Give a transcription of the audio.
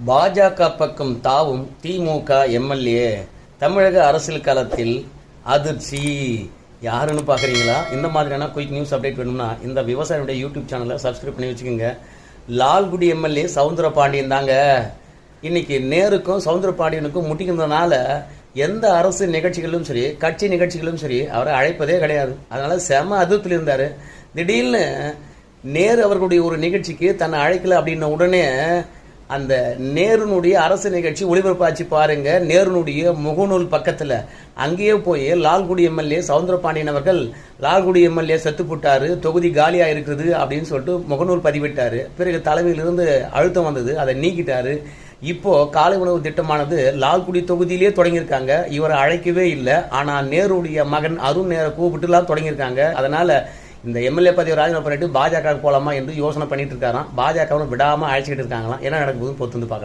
பாஜக பக்கம் தாவும் திமுக எம்எல்ஏ தமிழக அரசியல் களத்தில் அதிர்ச்சி. யாருன்னு பார்க்குறீங்களா? இந்த மாதிரியான குயிக் நியூஸ் அப்டேட் வேணும்னா இந்த விவசாயினுடைய யூடியூப் சேனலை சப்ஸ்கிரைப் பண்ணி வச்சுக்கோங்க. லால்குடி எம்எல்ஏ சவுந்தரபாண்டியன் தாங்க இன்னைக்கு நேருக்கும் சவுந்தரபாண்டியனுக்கும் முட்டிக்கிறதுனால எந்த அரசு நிகழ்ச்சிகளும் சரி, கட்சி நிகழ்ச்சிகளும் சரி, அவரை அழைப்பதே கிடையாது. அதனால செம அதிருப்தியில் இருந்தார். திடீர்னு நேரு அவர்களுடைய ஒரு நிகழ்ச்சிக்கு தன்னை அழைக்கல அப்படின்ன உடனே அந்த நேருனுடைய அரசு நிகழ்ச்சி ஒளிபரப்பாச்சு பாருங்க. நேருனுடைய முகநூல் பக்கத்தில் அங்கேயே போய் லால்குடி எம்எல்ஏ சவுந்தரபாண்டியன் அவர்கள் லால்குடி எம்எல்ஏ செத்து போட்டாரு, தொகுதி காலியாக இருக்குது அப்படின்னு சொல்லிட்டு முகநூல் பதிவிட்டாரு. பிறகு தலைமையிலிருந்து அழுத்தம் வந்தது, அதை நீக்கிட்டாரு. இப்போ காலை உணவு திட்டமானது லால்குடி தொகுதியிலே தொடங்கியிருக்காங்க. இவரை அழைக்கவே இல்லை. ஆனால் நேருடைய மகன் அருண் நேரை கூப்பிட்டுலாம் தொடங்கியிருக்காங்க. அதனால இந்த எம்எல்ஏ பதவி ராஜினாமா பண்ணிட்டு பாஜக போலாமா என்று யோசனை பண்ணிட்டு இருக்காராம். பாஜக விடாம அழைச்சிக்கிட்டு இருக்காங்களாம். என்ன நடக்குதுன்னு பொறுத்து பார்க்கலாம்.